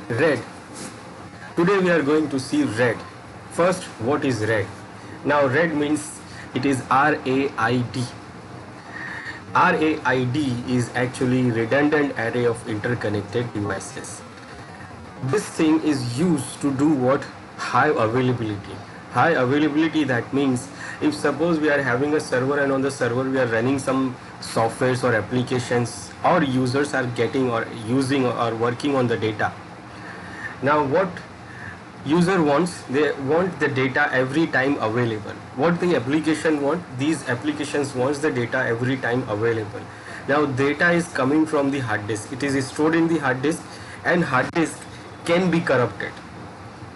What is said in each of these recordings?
Red. Today we are going to see red. First, what is red? Now red means it is RAID. RAID is actually redundant array of interconnected devices. This thing is used to do what? High availability. High availability, that means if suppose we are having a server and on the server we are running some softwares or applications, or users are getting or using or working on the data. Now what user wants, they want the data every time available. What the application want, these applications wants the data every time available. Now data is coming from the hard disk, it is stored in the hard disk, and hard disk can be corrupted.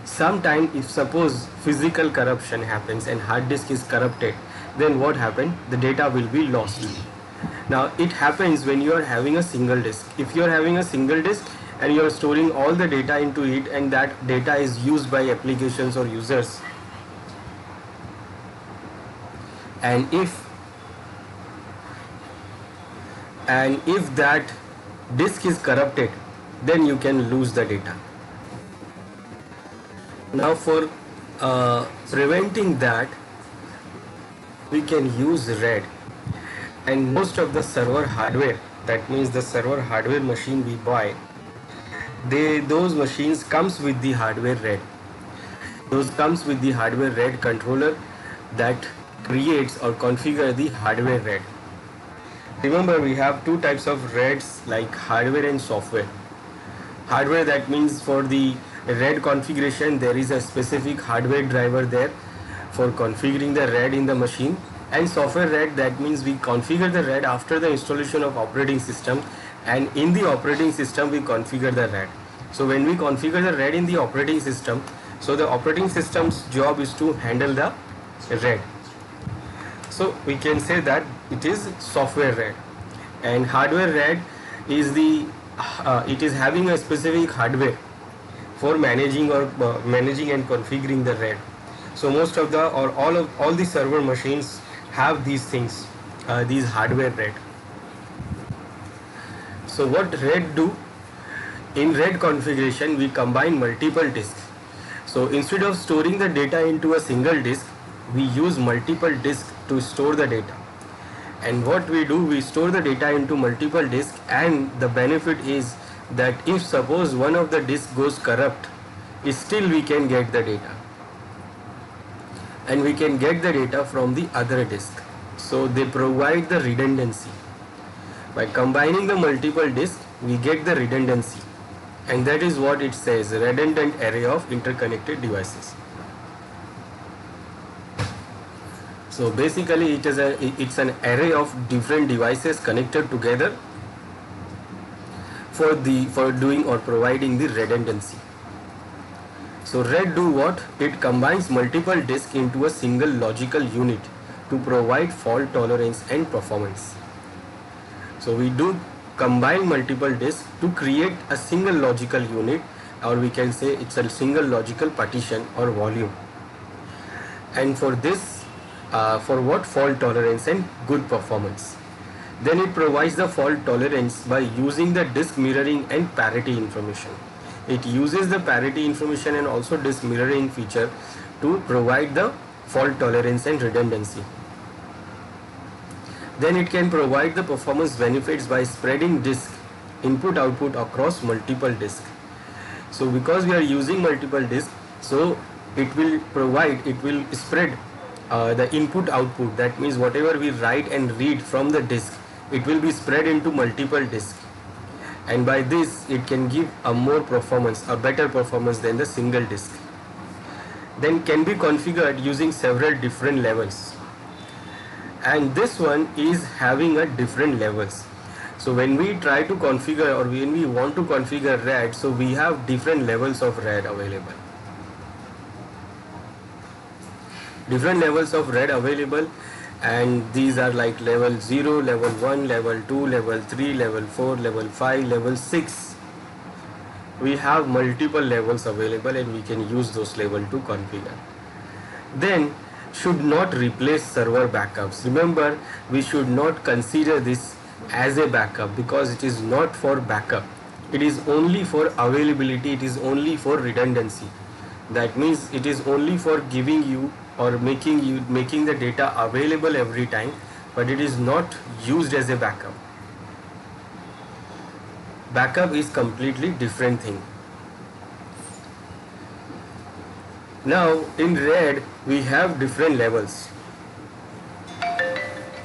Sometime if suppose physical corruption happens and hard disk is corrupted, then what happened? The data will be lost. Now it happens when you are having a single disk. If you are having a single disk and you are storing all the data into it, and that data is used by applications or users, and if that disk is corrupted, then you can lose the data. Now for preventing that, we can use RAID. And most of the server hardware, that means the server hardware machine we buy, those machines comes with the hardware RAID. Those comes with the hardware RAID controller that creates or configure the hardware RAID. Remember, we have two types of RAIDs, like hardware and software. Hardware, that means for the RAID configuration there is a specific hardware driver there for configuring the RAID in the machine. And software RAID, that means we configure the RAID after the installation of operating system, and in the operating system we configure the RAID. So when we configure the RAID in the operating system, so the operating system's job is to handle the RAID. So we can say that it is software RAID. And hardware RAID is it is having a specific hardware for managing and configuring the RAID. So most of the or all the server machines have these things, these hardware RAID. So what RAID do? In RAID configuration we combine multiple disks. So instead of storing the data into a single disk, we use multiple disks to store the data. And what we do, we store the data into multiple disks, and the benefit is that if suppose one of the disks goes corrupt, still we can get the data, and we can get the data from the other disk. So they provide the redundancy. By combining the multiple disks we get the redundancy, and that is what it says, redundant array of interconnected devices. So basically it's an array of different devices connected together for doing or providing the redundancy. So RAID do what? It combines multiple disks into a single logical unit to provide fault tolerance and performance. So we do combine multiple disks to create a single logical unit, or we can say it's a single logical partition or volume. And for this, for what? Fault tolerance and good performance. Then it provides the fault tolerance by using the disk mirroring and parity information. It uses the parity information and also disk mirroring feature to provide the fault tolerance and redundancy. Then it can provide the performance benefits by spreading disk input output across multiple disks. So because we are using multiple disks, so it will spread the input output, that means whatever we write and read from the disk, it will be spread into multiple disks, and by this it can give a better performance than the single disk. Then can be configured using several different levels, and this one is having a different levels. So when we try to configure, or when we want to configure RAID, so we have different levels of RAID available. And these are like level 0, level 1, level 2, level 3, level 4, level 5, level 6. We have multiple levels available, and we can use those levels to configure. Then should not replace server backups. Remember, we should not consider this as a backup because it is not for backup. It is only for availability, it is only for redundancy. That means it is only for giving you or making the data available every time, but it is not used as a backup. Backup is completely different thing. Now in RAID we have different levels.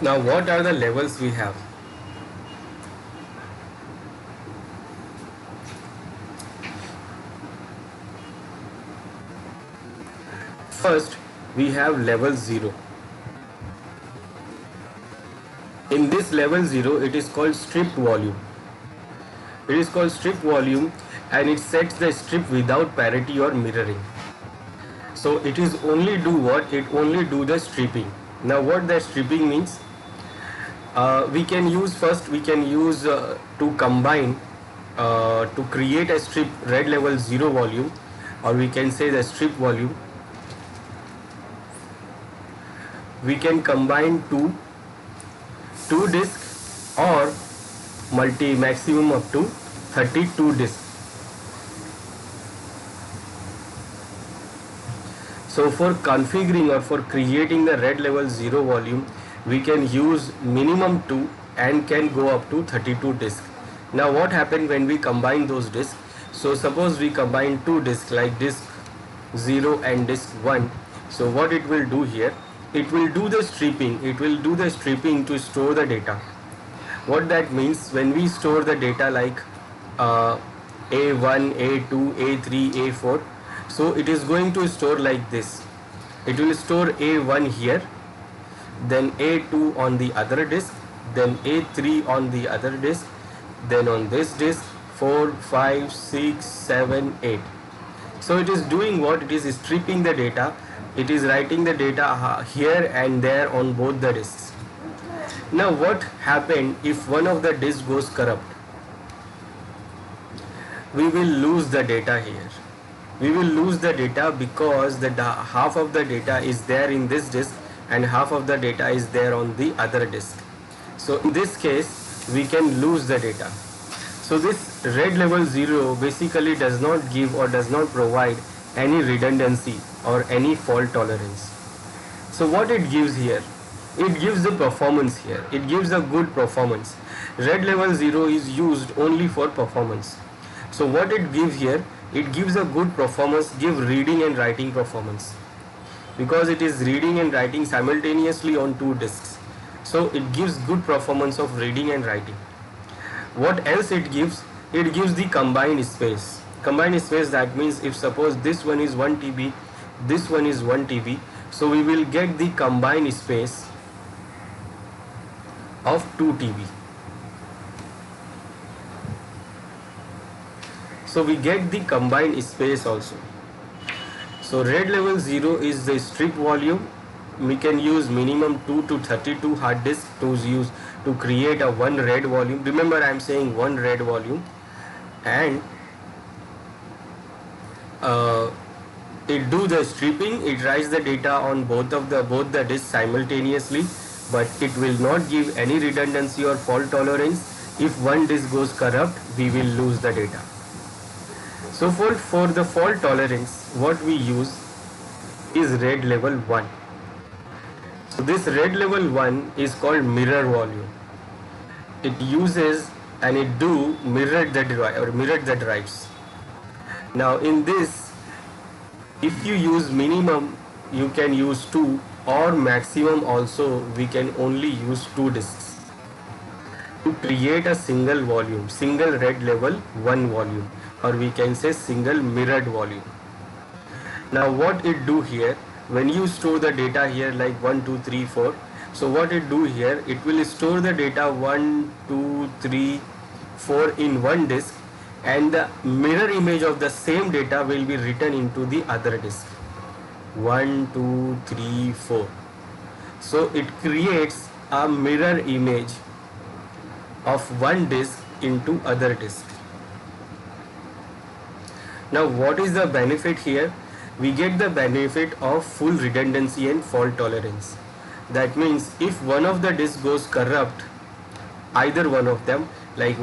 Now what are the levels we have? First, we have level 0. In this level 0, it is called stripped volume. It is called stripped volume and it sets the strip without parity or mirroring. So it is only do what? It only do the stripping. Now what that stripping means? We can use to combine to create a strip RAID level 0 volume, or we can say the strip volume. We can combine two disks or maximum up to 32 disks. So for configuring or for creating the RAID level 0 volume, we can use minimum 2 and can go up to 32 disks. Now what happens when we combine those disks? So suppose we combine two disks like disk 0 and disk 1. So what it will do here? It will do the stripping. It will do the stripping to store the data. What that means, when we store the data like A1, A2, A3, A4, so it is going to store like this. It will store A1 here, then A2 on the other disk, then A3 on the other disk, then on this disk 4, 5, 6, 7, 8. So it is doing what? It is stripping the data. It is writing the data here and there on both the disks. Now what happened if one of the disks goes corrupt? We will lose the data here. We will lose the data because the half of the data is there in this disk and half of the data is there on the other disk. So in this case we can lose the data. So this RAID level 0 basically does not give or does not provide any redundancy or any fault tolerance. So what it gives here? It gives the performance here. It gives a good performance. RAID level 0 is used only for performance. So what it gives here? It gives a good performance, give reading and writing performance. Because it is reading and writing simultaneously on two disks. So it gives good performance of reading and writing. What else it gives? It gives the combined space. Combined space, that means if suppose this one is 1 TB, this one is 1 TB, so we will get the combined space of 2 TB. So we get the combined space also. So RAID level 0 is the strip volume. We can use minimum 2 to 32 hard disk to create a one RAID volume. Remember, I am saying one RAID volume, and it do the stripping. It writes the data on both the disks simultaneously, but it will not give any redundancy or fault tolerance. If one disk goes corrupt, we will lose the data. So for the fault tolerance, what we use is RAID level 1. So this RAID level 1 is called mirror volume. It uses and it do mirror the drives. Now in this, if you use minimum, you can use 2, or maximum also we can only use 2 disks to create a single volume, single RAID level 1 volume, or we can say single mirrored volume. Now what it do here, when you store the data here like 1, 2, 3, 4, so what it do here, it will store the data 1, 2, 3, 4 in one disk, and the mirror image of the same data will be written into the other disk. 1, 2, 3, 4. So it creates a mirror image of one disk into other disk. Now what is the benefit here? We get the benefit of full redundancy and fault tolerance. That means if one of the disks goes corrupt, either one of them, like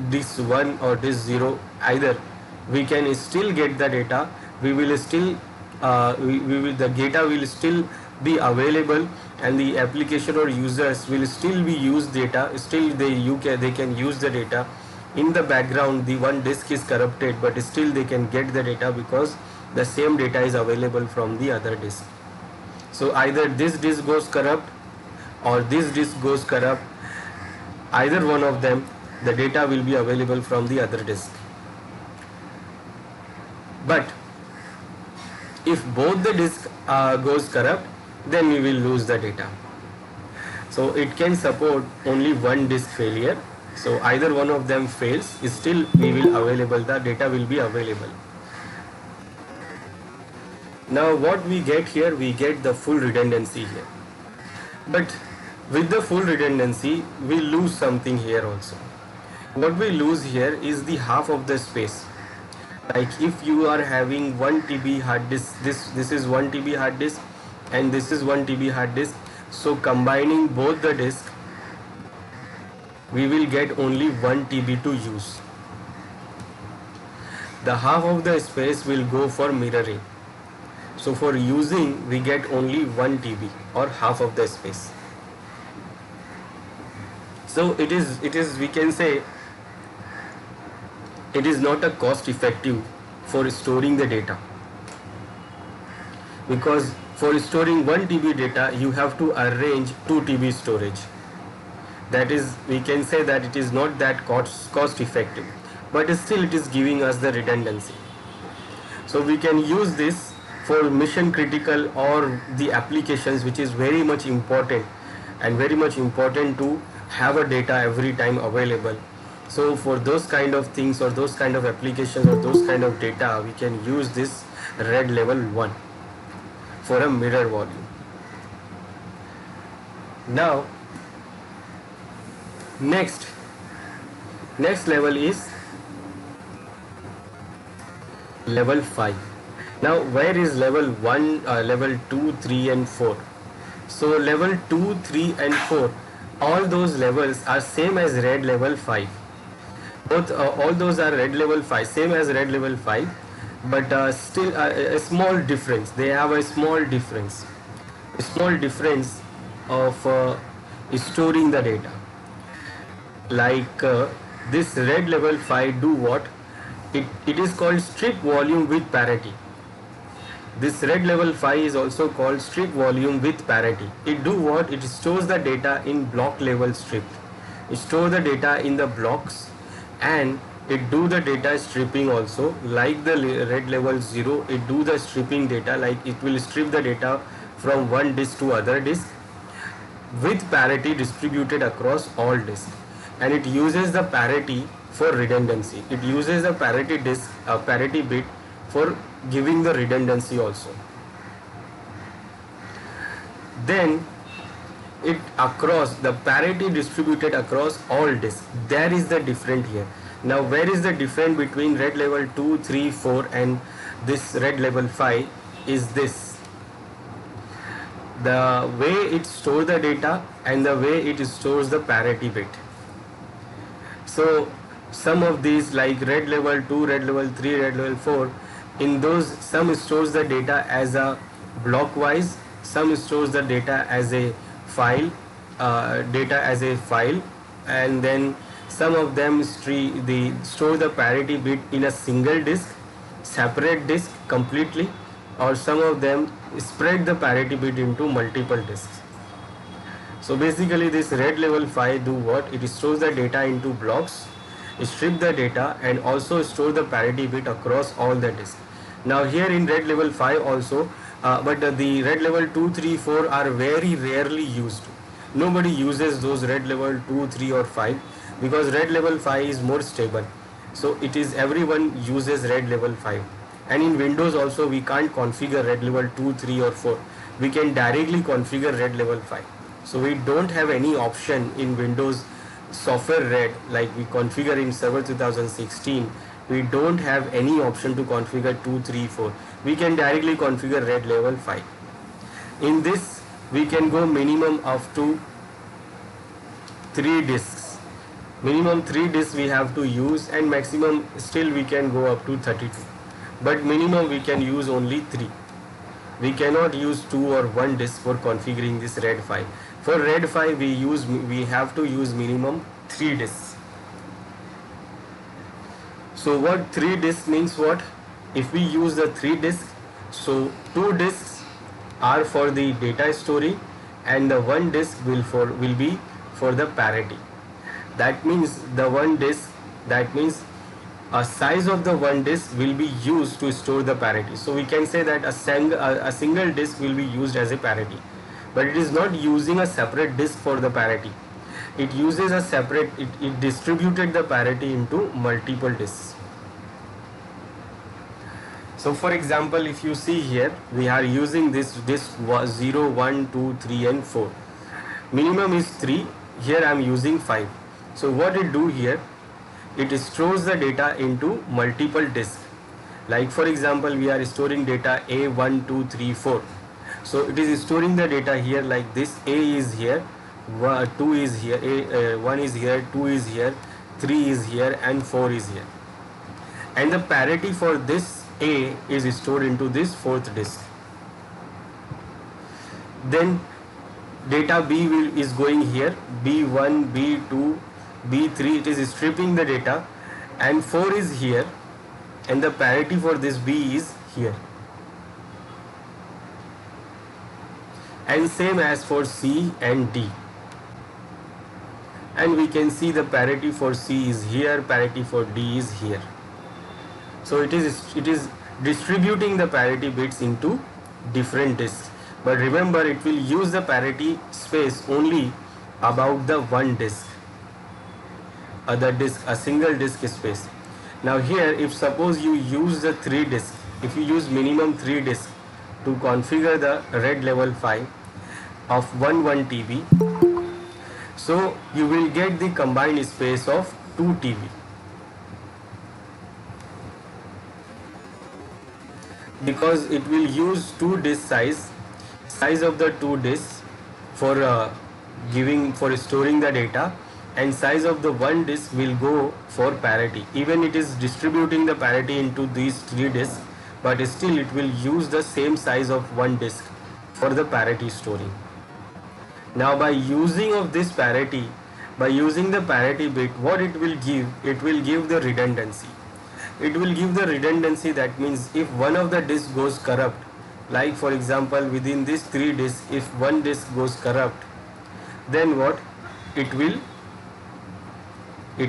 this 1 or this 0, either we can still get the data, we will still we will, the data will still be available, and the application or users will still be use data, still they can use the data. In the background the one disk is corrupted, but still they can get the data because the same data is available from the other disk. So either this disk goes corrupt or this disk goes corrupt, either one of them, the data will be available from the other disk. But if both the disk goes corrupt, then we will lose the data. So it can support only one disk failure. So either one of them fails, still we will available, the data will be available. Now what we get here, we get the full redundancy here. But with the full redundancy, we lose something here also. What we lose here is the half of the space. Like if you are having 1 TB hard disk, this is 1 TB hard disk and this is 1 TB hard disk. So combining both the disk, we will get only 1 TB to use. The half of the space will go for mirroring. So for using, we get only 1 TB or half of the space. So it is we can say it is not a cost effective for storing the data, because for storing 1 TB data you have to arrange 2 TB storage. That is, we can say that it is not that cost effective, but still it is giving us the redundancy. So we can use this for mission critical or the applications which is very much important, and very much important to have a data every time available. So for those kind of things or those kind of applications or those kind of data, we can use this RAID level 1 for a mirror volume. Now next level is level 5. Now where is level 1, level 2, 3 and 4? So level 2, 3 and 4, all those levels are same as RAID level 5. Both all those are RAID level 5, same as RAID level 5, but still a small difference. They have a small difference of storing the data. Like this RAID level 5 do what? It is called strip volume with parity. This RAID level 5 is also called strip volume with parity. It do what? It stores the data in block level strip. It store the data in the blocks, and it do the data stripping also. Like the RAID level 0, it do the stripping data, like it will strip the data from one disk to other disk with parity distributed across all disks. And it uses the parity for redundancy. It uses the parity disk, parity bit for giving the redundancy also. Then it across the parity distributed across all disks. There is the difference here. Now where is the difference between RAID level 2, 3, 4 and this RAID level 5 is this. The way it stores the data and the way it stores the parity bit. So some of these like RAID level 2, RAID level 3, RAID level 4, in those some stores the data as a block wise, some stores the data as a file, and then some of them store the parity bit in a single disk, separate disk completely, or some of them spread the parity bit into multiple disks. So basically this RAID level 5 do what? It stores the data into blocks, strip the data, and also store the parity bit across all the disks. Now here in RAID level 5 also, but the RAID level 2, 3, 4 are very rarely used. Nobody uses those RAID level 2, 3 or 5 because RAID level 5 is more stable. So it is everyone uses RAID level 5. And in Windows also we can't configure RAID level 2, 3 or 4. We can directly configure RAID level 5. So we don't have any option in Windows software RAID like we configure in Server 2016. We don't have any option to configure 2, 3, 4. We can directly configure RAID level 5. In this we can go minimum up to 3 disks. Minimum 3 disks we have to use, and maximum still we can go up to 32. But minimum we can use only 3. We cannot use 2 or 1 disk for configuring this RAID 5. For RAID 5 we have to use minimum 3 disks. So what 3 disks means what? If we use the 3 disks, so 2 disks are for the data storing and the 1 disk will be for the parity. That means the 1 disk, that means a size of the 1 disk will be used to store the parity. So we can say that a single disk will be used as a parity, but it is not using a separate disk for the parity. It uses a separate, it distributed the parity into multiple disks. So for example, if you see here, we are using this disk 0, 1, 2, 3 and 4. Minimum is 3, here I am using 5. So what it do here, it stores the data into multiple disks. Like for example, we are storing data A1, 2, 3, 4. So it is storing the data here like this. A is here, 2 is here, 1 is here, 2 is here, 3 is here and 4 is here. And the parity for this A is stored into this 4th disk. Then data B is going here, B1, B2, B3, it is stripping the data, and 4 is here, and the parity for this B is here. And same as for C and D. And we can see the parity for C is here, parity for D is here. So it is distributing the parity bits into different disks. But remember, it will use the parity space only about the 1 disk. Other disk, a single disk space. Now here, if suppose you use the 3 disk, if you use minimum 3 disk to configure the RAID level 5 of 1 TB, so you will get the combined space of 2 TB. Because it will use 2 disk size of the 2 disks for storing the data, and size of the 1 disk will go for parity. Even it is distributing the parity into these 3 disks, but still it will use the same size of 1 disk for the parity storing. Now by using of this parity, by using the parity bit, what it will give the redundancy. It will give the redundancy, that means if one of the disks goes corrupt, like for example within this 3 disks, if 1 disk goes corrupt, then what? It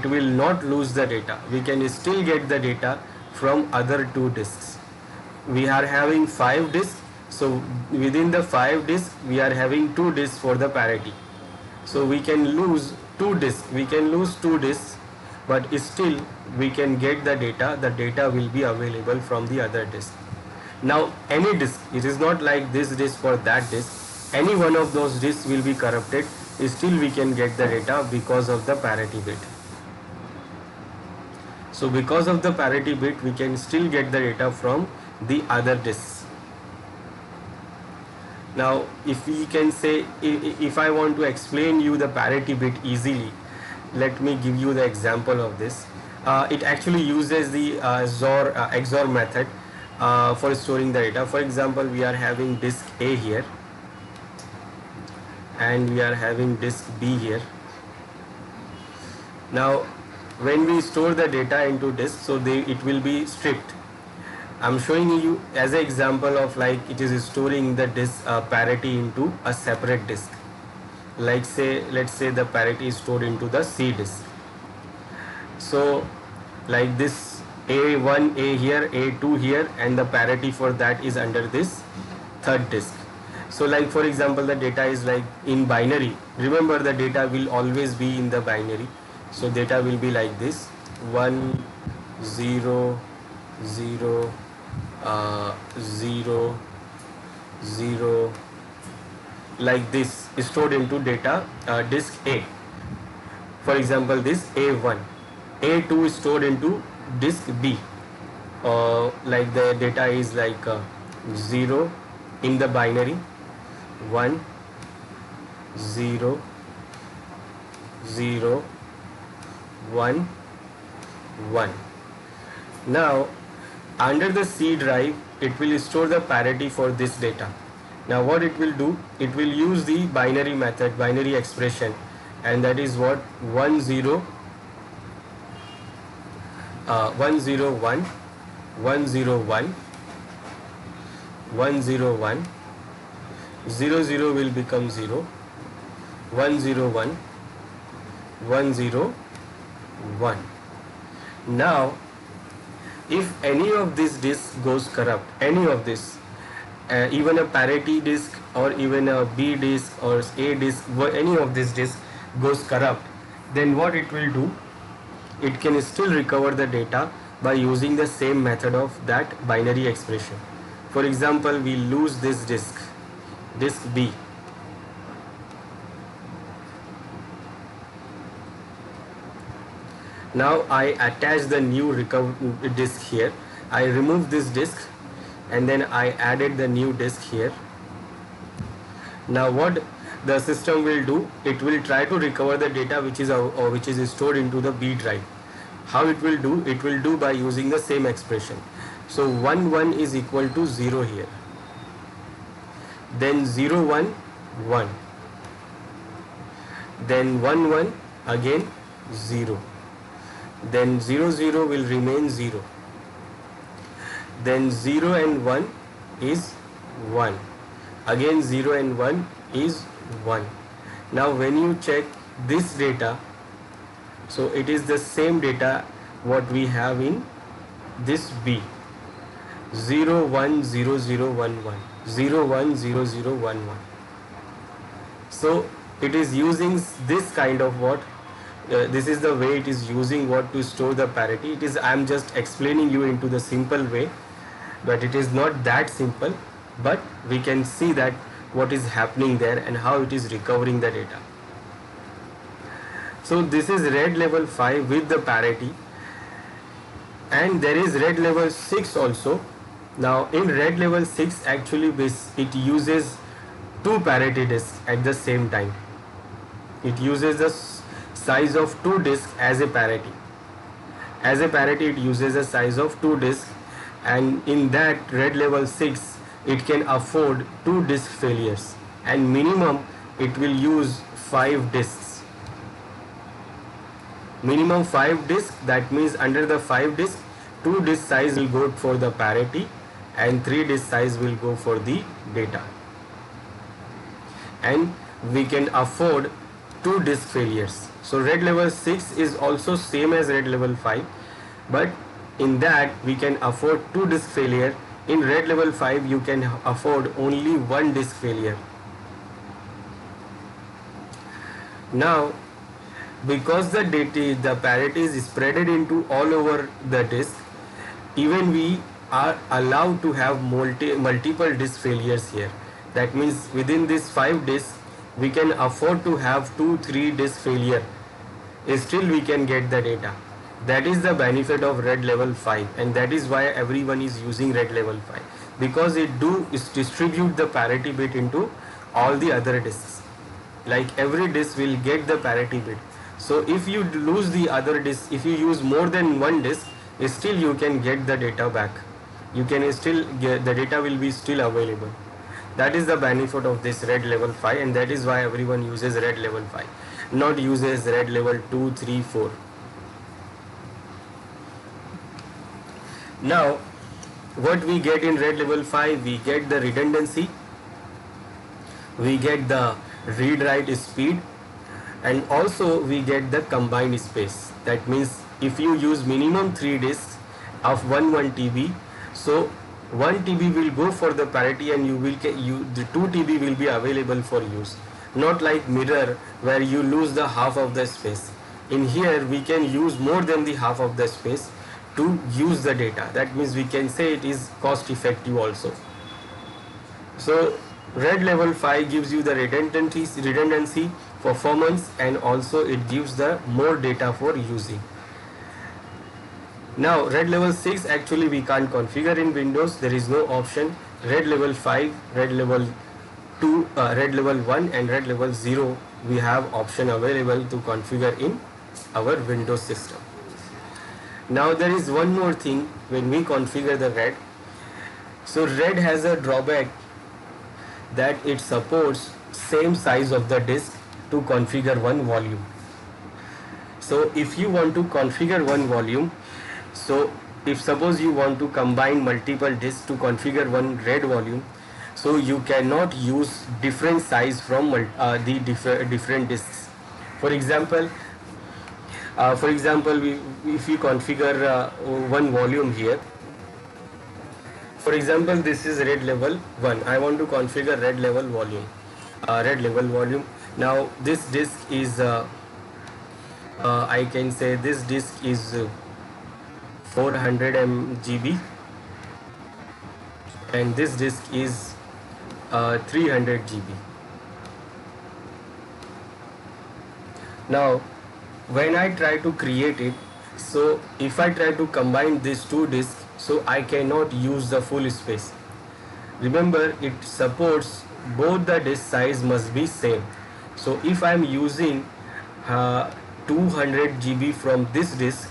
will not lose the data. We can still get the data from other 2 disks. We are having 5 disks, so within the 5 disks we are having 2 disks for the parity. So we can lose 2 disks, but still we can get the data will be available from the other disk. Now any disk, it is not like this disk or that disk, any one of those disks will be corrupted, still we can get the data because of the parity bit. So because of the parity bit, we can still get the data from the other disks. Now if we can say, if I want to explain you the parity bit easily, let me give you the example of this. It actually uses the XOR method for storing the data. For example, we are having disk A here and we are having disk B here. Now when we store the data into disk, so it will be stripped. I'm showing you as an example of like it is storing the disk parity into a separate disk. Like let's say the parity is stored into the C disk. So like this A1 A here, A2 here, and the parity for that is under this 3rd disk. So like for example, the data is like in binary. Remember, the data will always be in the binary. So data will be like this: 1 0 0 0 0, like this, stored into data disk A. For example, this A1, A2 is stored into disk B. Like the data is like 0 in the binary, 1 0 0 1 1. Now under the C drive it will store the parity for this data. Now what it will do, it will use the binary method, binary expression, and that is what 1 0 1 0 1 1 0 1 1 0 1 0 0 will become 0, 1 0 1 1 0 1. Now if any of this disk goes corrupt, any of this, even a parity disk or even a B disk or A disk, any of this disk goes corrupt, then what it will do, it can still recover the data by using the same method of that binary expression. For example, we lose this disk B. Now I attach the new disk here. I remove this disk and then I added the new disk here. Now what the system will do, it will try to recover the data which is stored into the B drive. How it will do? It will do by using the same expression. So 1 1 is equal to 0 here. Then 0 1 1. Then 1 1 again 0. Then 0 0 will remain 0. Then 0 and 1 is 1. Again 0 and 1 is 1. Now when you check this data, so it is the same data what we have in this B. 0 1 0 0 1 1 0 1 0 0 1 1. So it is using this kind of what this is the way it is using what to store the parity. It is, I am just explaining you into the simple way, but it is not that simple, but we can see that what is happening there and how it is recovering the data. So this is RAID level 5 with the parity, and there is RAID level 6 also. Now in RAID level 6 actually it uses two parity disks at the same time. It uses the size of two disks as a parity. As a parity it uses a size of two disks, and in that RAID level 6 it can afford two disk failures, and minimum it will use 5 disks. Minimum 5 disks, that means under the 5 disks, 2 disk size will go for the parity and 3 disk size will go for the data. And we can afford 2 disk failures. So RAID level 6 is also same as RAID level 5, but in that we can afford 2 disk failure. In RAID level 5 you can afford only 1 disk failure. Now because the parity is spreaded into all over the disk, even we are allowed to have multiple disk failures here. That means within this 5 disks we can afford to have 2-3 disk failure. Still we can get the data. That is the benefit of RAID level 5, and that is why everyone is using RAID level 5, because it distribute the parity bit into all the other disks. Like every disk will get the parity bit. So if you lose the other disk, if you use more than one disk, still you can get the data back. You can still get the data, will be still available. That is the benefit of this RAID level 5, and that is why everyone uses RAID level 5, not uses RAID level 2, 3, 4. Now what we get in RAID level 5, we get the redundancy, we get the read write speed, and also we get the combined space. That means if you use minimum 3 disks of 1 TB, so 1 TB will go for the parity and the 2 TB will be available for use. Not like mirror where you lose the half of the space. In here we can use more than the half of the space to use the data. That means we can say it is cost effective also. So RAID level 5 gives you the redundancy, performance, and also it gives the more data for using. Now RAID level 6 actually we can't configure in Windows. There is no option. RAID level 5, RAID level 2, RAID level 1 and RAID level 0 we have option available to configure in our Windows system. Now there is one more thing when we configure the RAID. So RAID has a drawback that it supports same size of the disk to configure one volume. So if you want to configure one volume, so if suppose you want to combine multiple disks to configure one RAID volume, so you cannot use different size from the different disks. For example, if we configure one volume here, for example, this is RAID level 1. I want to configure RAID level volume. Now this disk is I can say this disk is 400 GB and this disk is 300 GB. Now when I try to create it, so if I try to combine these two disks, so I cannot use the full space. Remember, it supports both the disk size must be same. So if I am using 200 GB from this disk,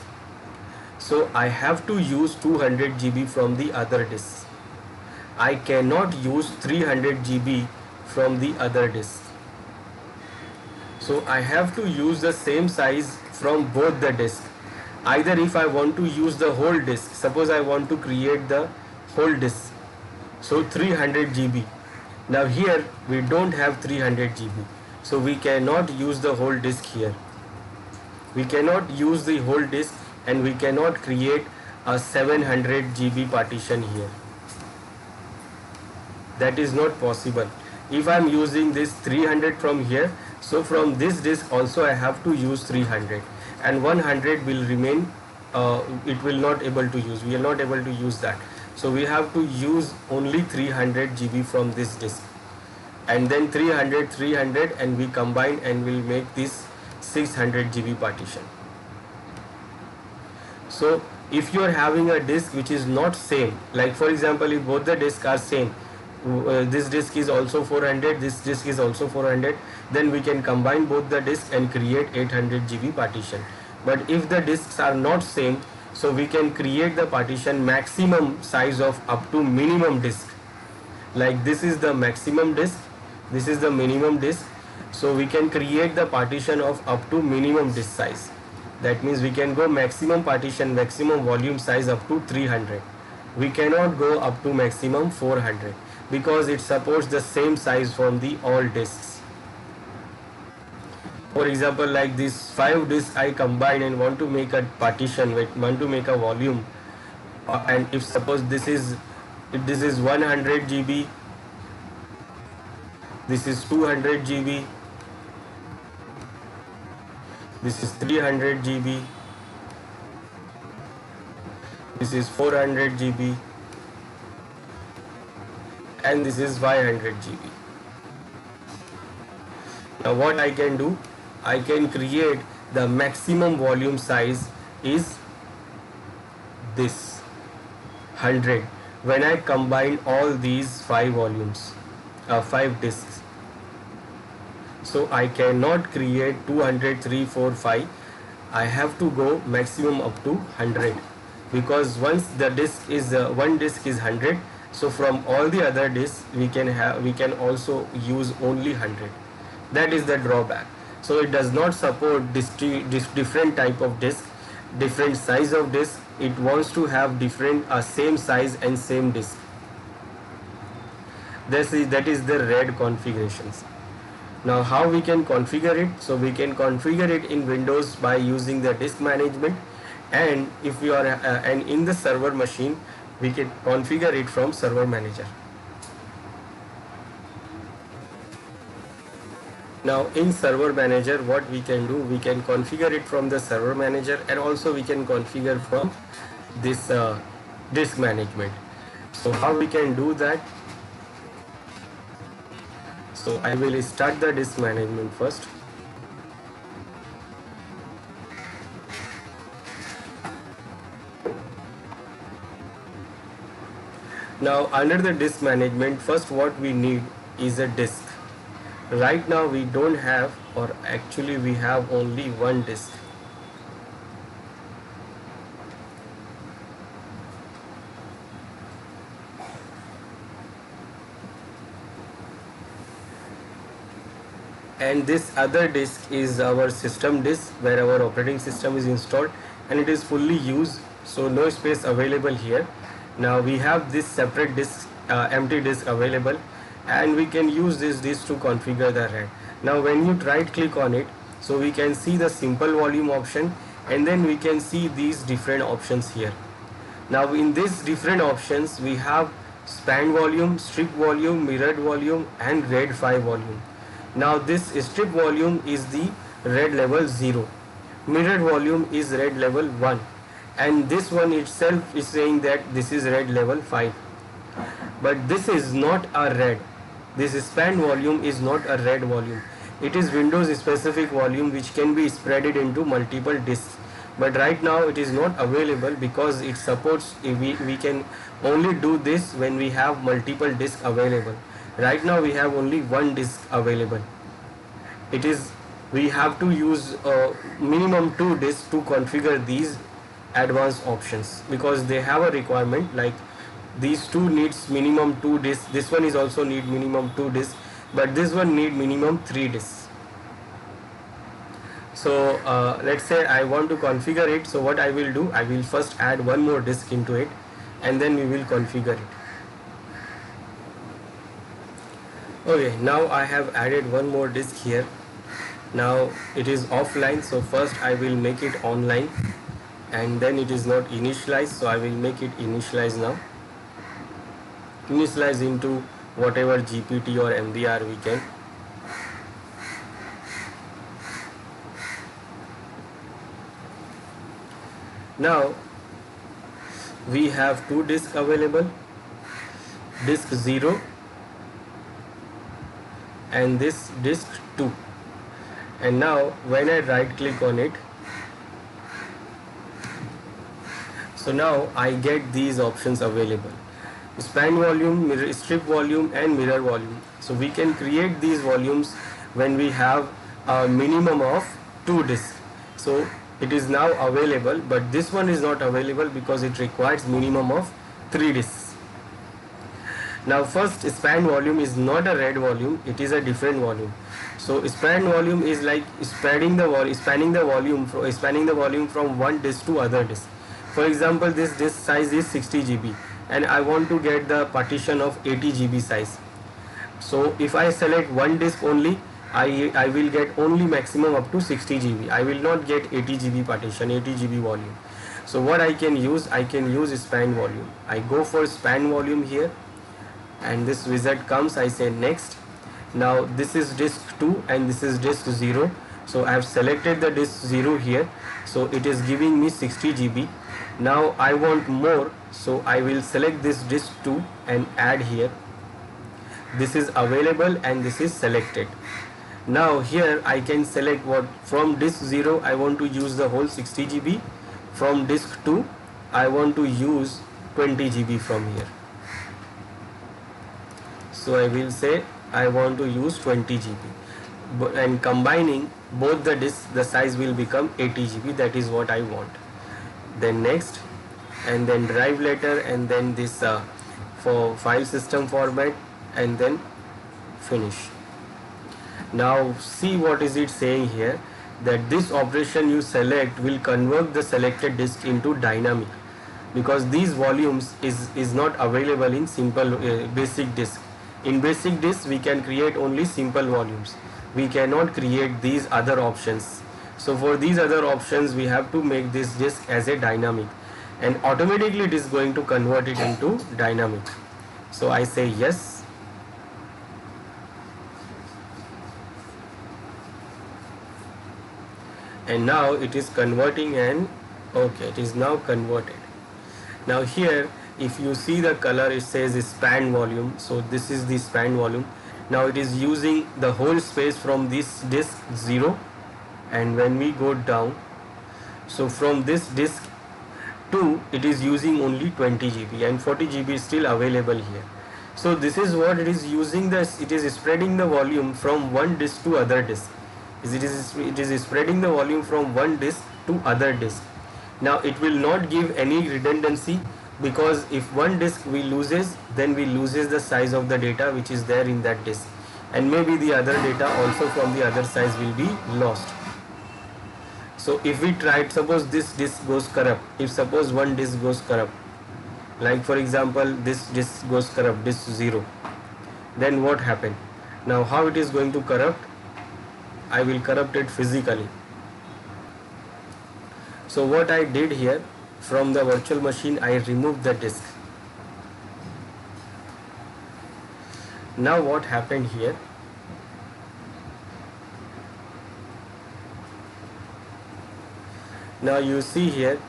so I have to use 200 GB from the other disk. I cannot use 300 GB from the other disk. So I have to use the same size from both the disks. Either if I want to use the whole disk, suppose I want to create the whole disk, so 300 GB. Now here we don't have 300 GB, so we cannot use the whole disk here. We cannot use the whole disk and we cannot create a 700 GB partition here. That is not possible. If I am using this 300 from here, so from this disk also I have to use 300 and 100 will remain, it will not able to use, we are not able to use that. So we have to use only 300 GB from this disk, and then 300 and we combine and will make this 600 GB partition. So if you are having a disk which is not same, like for example if both the disks are same, this disk is also 400, this disk is also 400, then we can combine both the disks and create 800 GB partition. But if the disks are not same, so we can create the partition maximum size of up to minimum disk. Like this is the maximum disk, this is the minimum disk, so we can create the partition of up to minimum disk size. That means we can go maximum partition, maximum volume size up to 300. We cannot go up to maximum 400 because it supports the same size from the all disks. For example, like this 5 disks I combine and want to make a partition, want to make a volume, and if suppose this is 100 GB, this is 200 GB, this is 300 GB, this is 400 GB, and this is 500 GB. Now what I can do, I can create the maximum volume size is this 100 when I combine all these 5 volumes, 5 disks. So I cannot create 200, 3, 4, 5. I have to go maximum up to 100 because once the disk is one disk is 100, so from all the other disks we can also use only 100. That is the drawback. So it does not support different type of disk, different size of disk. It wants to have different same size and same disk. That is the RAID configurations. Now how we can configure it? So we can configure it in Windows by using the disk management, and if we are and in the server machine we can configure it from server manager. Now in server manager what we can do, we can configure it from the server manager, and also we can configure from this disk management. So how we can do that? So I will start the disk management first. Now under the disk management, first what we need is a disk. Right now we don't have, or actually we have only one disk. and this other disk is our system disk where our operating system is installed, and it is fully used, so no space available here. Now we have this separate disk, empty disk available, and we can use this disk to configure the RAID. Now when you right click on it, so we can see the simple volume option, and then we can see these different options here. Now in these different options we have span volume, strip volume, mirrored volume, and RAID 5 volume. Now this strip volume is the RAID level 0, mirrored volume is RAID level 1, and this one itself is saying that this is RAID level 5. But this is not a RAID. This span volume is not a RAID volume. It is Windows specific volume which can be spreaded into multiple disks. But right now it is not available because it supports, we can only do this when we have multiple disks available. Right now we have only one disk available. It is, we have to use minimum 2 disks to configure these advanced options, because they have a requirement like these two needs minimum 2 disks, this one is also need minimum 2 disks, but this one need minimum 3 disks. So let's say I want to configure it. So what I will do, I will first add one more disk into it, and then we will configure it. Okay, now I have added one more disk here. Now it is offline, so first I will make it online, and then it is not initialized, so I will make it initialize now. Initialize into whatever GPT or MBR we can. Now we have two disks available, disk 0 and this disk 2, and now when I right click on it, so now I get these options available: span volume, strip volume, and mirror volume. So we can create these volumes when we have a minimum of 2 disks. So it is now available, but this one is not available because it requires minimum of 3 disks. Now first, span volume is not a RAID volume, it is a different volume. So span volume is like spanning the volume from one disk to other disk. For example, this disk size is 60 GB and I want to get the partition of 80 GB size. So if I select one disk only, I will get only maximum up to 60 GB. I will not get 80 GB partition, 80 GB volume. So what I can use span volume. I go for span volume here, and this wizard comes, I say next. Now this is disk 2 and this is disk 0. So I have selected the disk 0 here, so it is giving me 60 GB. Now I want more, so I will select this disk 2 and add here. This is available and this is selected. Now here I can select what from disk 0 I want to use the whole 60 GB. From disk 2 I want to use 20 GB from here. So I will say I want to use 20 GB, and combining both the disks the size will become 80 GB. That is what I want. Then next, and then drive letter, and then this for file system format, and then finish. Now see what is it saying here, that this operation you select will convert the selected disk into dynamic, because these volumes is not available in simple basic disk. In basic disk we can create only simple volumes, we cannot create these other options. So for these other options we have to make this disk as a dynamic, and automatically it is going to convert it into dynamic. So I say yes. And now it is converting, and okay, it is now converted. Now here if you see the color, it says span volume, so this is the span volume. Now it is using the whole space from this disk 0, and when we go down, so from this disk 2 it is using only 20 GB, and 40 GB is still available here. So this is what it is using, it is spreading the volume from one disk to other disk. It is spreading the volume from one disk to other disk. Now it will not give any redundancy, because if one disk we loses, then we loses the size of the data which is there in that disk. and maybe the other data also from the other size will be lost. So if we try, suppose this disk goes corrupt, if suppose one disk goes corrupt, like for example this disk goes corrupt, disk 0, then what happened? Now how it is going to corrupt? I will corrupt it physically. So what I did here, from the virtual machine I removed the disk. Now what happened here? Now you see here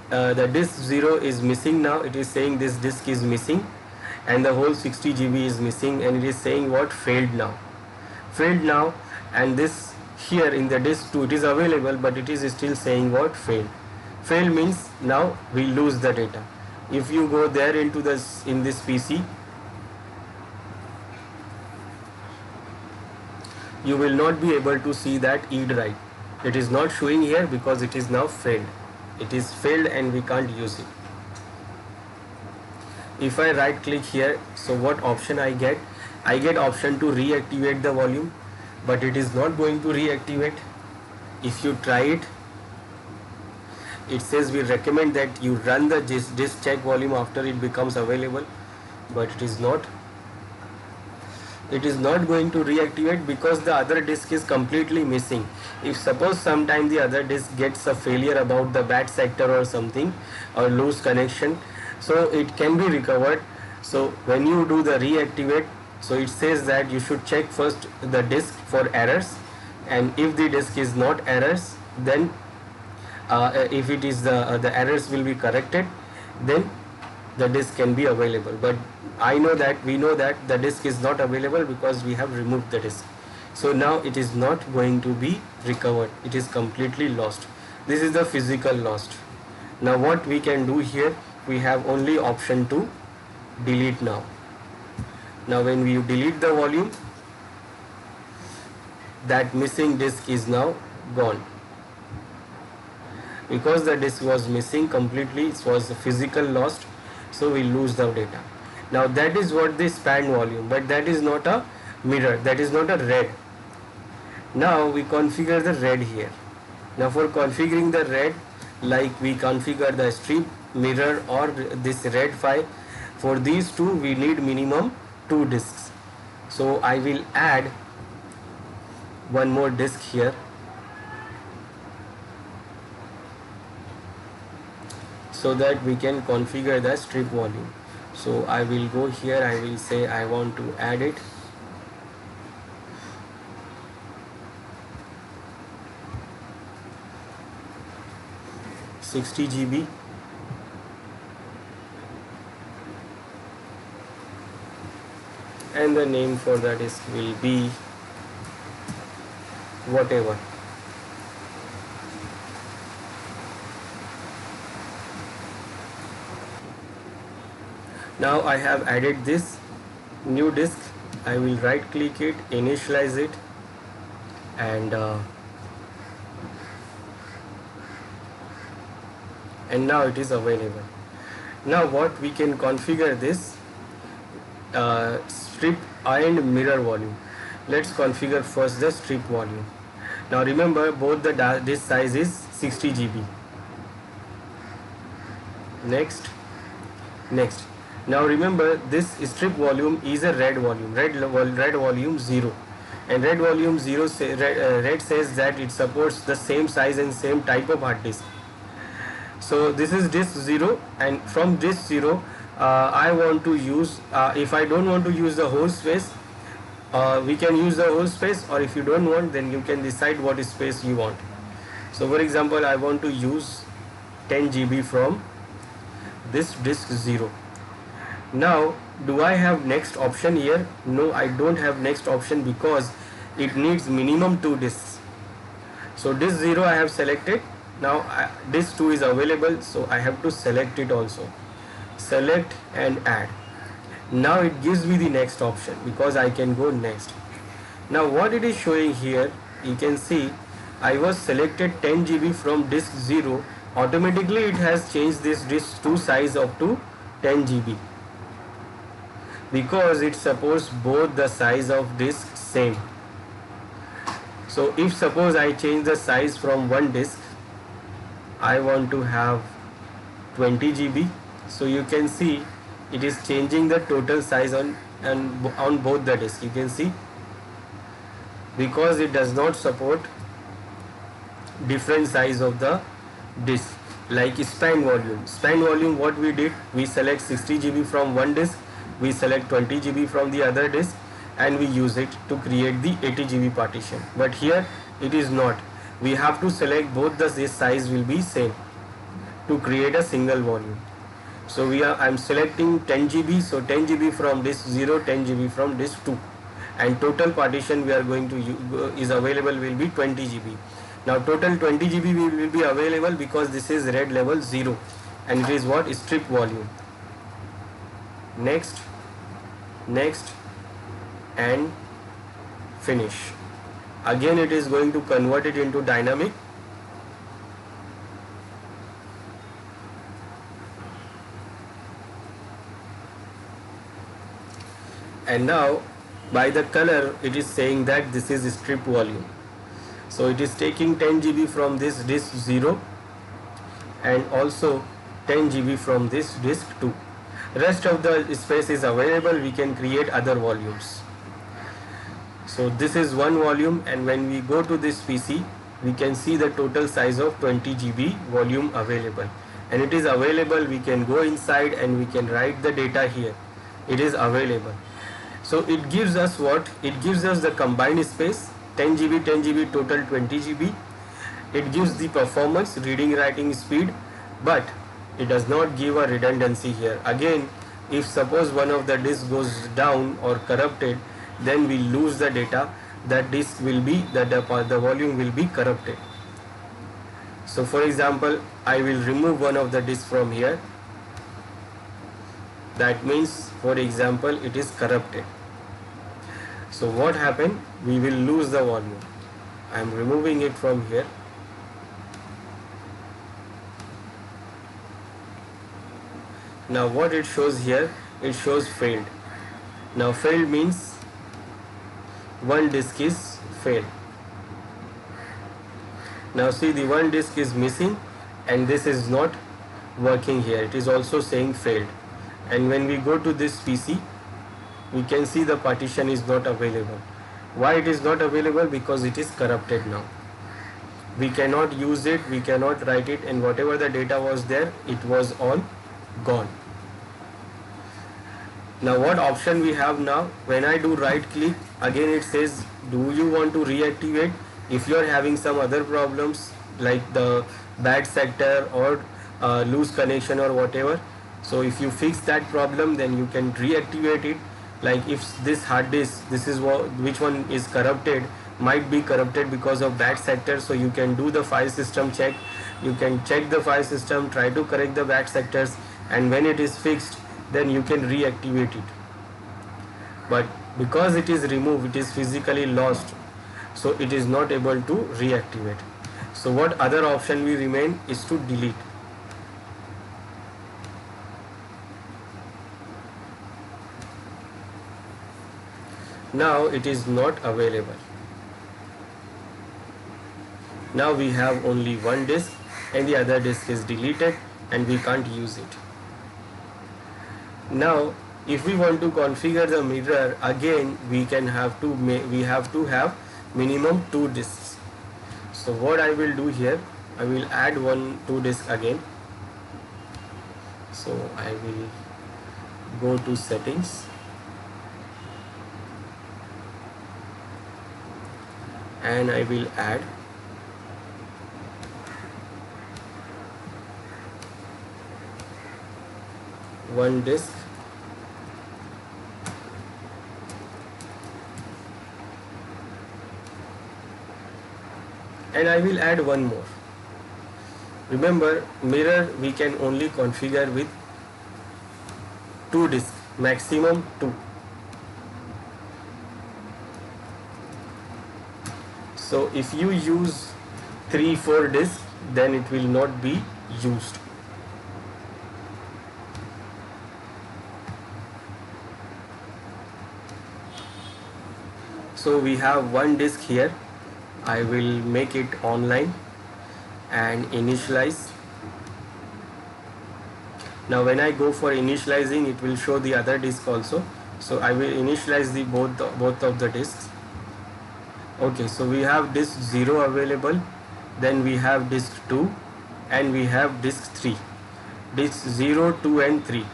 the disk 0 is missing. Now it is saying this disk is missing and the whole 60 GB is missing, and it is saying what? Failed now. Failed now, and this here in the disk 2 it is available, but it is still saying what? Failed. Failed means now we lose the data. If you go there into this, in this PC, you will not be able to see that read write. It is not showing here because it is now failed. It is failed and we can't use it. If I right click here, so what option I get? I get option to reactivate the volume, but it is not going to reactivate. If you try it, it says we recommend that you run the disk check volume after it becomes available, but it is not. It is not going to reactivate because the other disk is completely missing. If suppose sometime the other disk gets a failure about the bad sector or something, or loose connection, so it can be recovered. So when you do the reactivate, so it says that you should check first the disk for errors, and if the disk is not errors, then if it is the errors will be corrected, then the disk can be available. But we know that the disk is not available because we have removed the disk. So now it is not going to be recovered. It is completely lost. This is the physical lost. Now what we can do here, we have only option to delete now. Now when we delete the volume, that missing disk is now gone. Because the disk was missing completely, it was physical lost, so we lose the data. Now that is what the span volume, but that is not a mirror, that is not a read. Now we configure the read here. Now for configuring the read, like we configure the strip, mirror or this read file, for these two we need minimum 2 disks. So I will add one more disk here. So that we can configure the strip volume. So I will go here, I will say I want to add it. $60 GB. And the name for that disk will be whatever. Now I have added this new disk. I will right click it, initialize it, and now it is available. Now what we can configure this strip and mirror volume. Let's configure first the strip volume. Now remember, both the disk size is 60 GB. Next. Now remember, this strip volume is a read volume, read volume 0, and read volume 0 read says that it supports the same size and same type of hard disk. So this is disk 0, and from disk 0 I want to use, if I don't want to use the whole space, we can use the whole space, or if you don't want, then you can decide what space you want. So for example, I want to use 10 GB from this disk 0. Now do I have next option here? No, I don't have next option because it needs minimum 2 disks. So disk 0 I have selected. Now disk 2 is available, so I have to select it also. Select and add. Now it gives me the next option because I can go next. Now what it is showing here, you can see I was selected 10 GB from disk 0. Automatically it has changed this disk 2 size up to 10 GB. because it supports both the size of disk same. So if suppose I change the size from one disk, I want to have 20 GB. So you can see it is changing the total size on both the disks. You can see, because it does not support different size of the disk. Like span volume, what we did, we select 60 GB from one disk, we select 20 GB from the other disk, and we use it to create the 80 GB partition. But here it is not. We have to select both the this size will be same to create a single volume. So I'm selecting 10 GB, so 10 GB from disk 0, 10 GB from disk 2, and total partition we are going to is available will be 20 GB. Now total 20 GB will be available because this is read level 0, and it is what, strip volume. Next, and finish. Again it is going to convert it into dynamic. And now by the color it is saying that this is strip volume. So it is taking 10 GB from this disk 0 and also 10 GB from this disk 2. Rest of the space is available, we can create other volumes. So this is one volume, and when we go to this PC, we can see the total size of 20 GB volume available. And it is available, we can go inside and we can write the data here. It is available. So it gives us what? It gives us the combined space, 10 GB, 10 GB, total 20 GB. It gives the performance, reading, writing speed, but it does not give a redundancy here. Again, if suppose one of the disks goes down or corrupted, then we lose the data. That disk will be, the volume will be corrupted. So for example, I will remove one of the disks from here. That means, for example, it is corrupted. So what happened? We will lose the volume. I am removing it from here. Now what it shows here? It shows failed. Now failed means one disk is failed. Now see, the one disk is missing and this is not working here. It is also saying failed. And when we go to this PC, we can see the partition is not available. Why it is not available? Because it is corrupted now. We cannot use it, we cannot write it, and whatever the data was there, it was all gone. Now what option we have now? When I do right click, again it says, do you want to reactivate? If you are having some other problems like the bad sector or loose connection or whatever, so if you fix that problem, then you can reactivate it. Like if this hard disk, this is which one is corrupted, might be corrupted because of bad sector, so you can do the file system check. You can check the file system, try to correct the bad sectors, and when it is fixed, then you can reactivate it. But because it is removed, it is physically lost, so it is not able to reactivate. So what other option we remain is to delete. Now it is not available. Now we have only one disk and the other disk is deleted and we can't use it. Now if we want to configure the mirror, again we have to have minimum 2 disks. So what I will do here, I will add 2 disks again. So I will go to settings and I will add one disk and I will add one more. Remember, mirror we can only configure with 2 disks, maximum 2. So if you use 3-4 disks, then it will not be used. So we have one disk here. I will make it online and initialize. Now when I go for initializing, it will show the other disk also. So I will initialize the both of the disks. Okay, so we have disk 0 available, then we have disk 2, and we have disk 3. Disk 0, 2 and 3.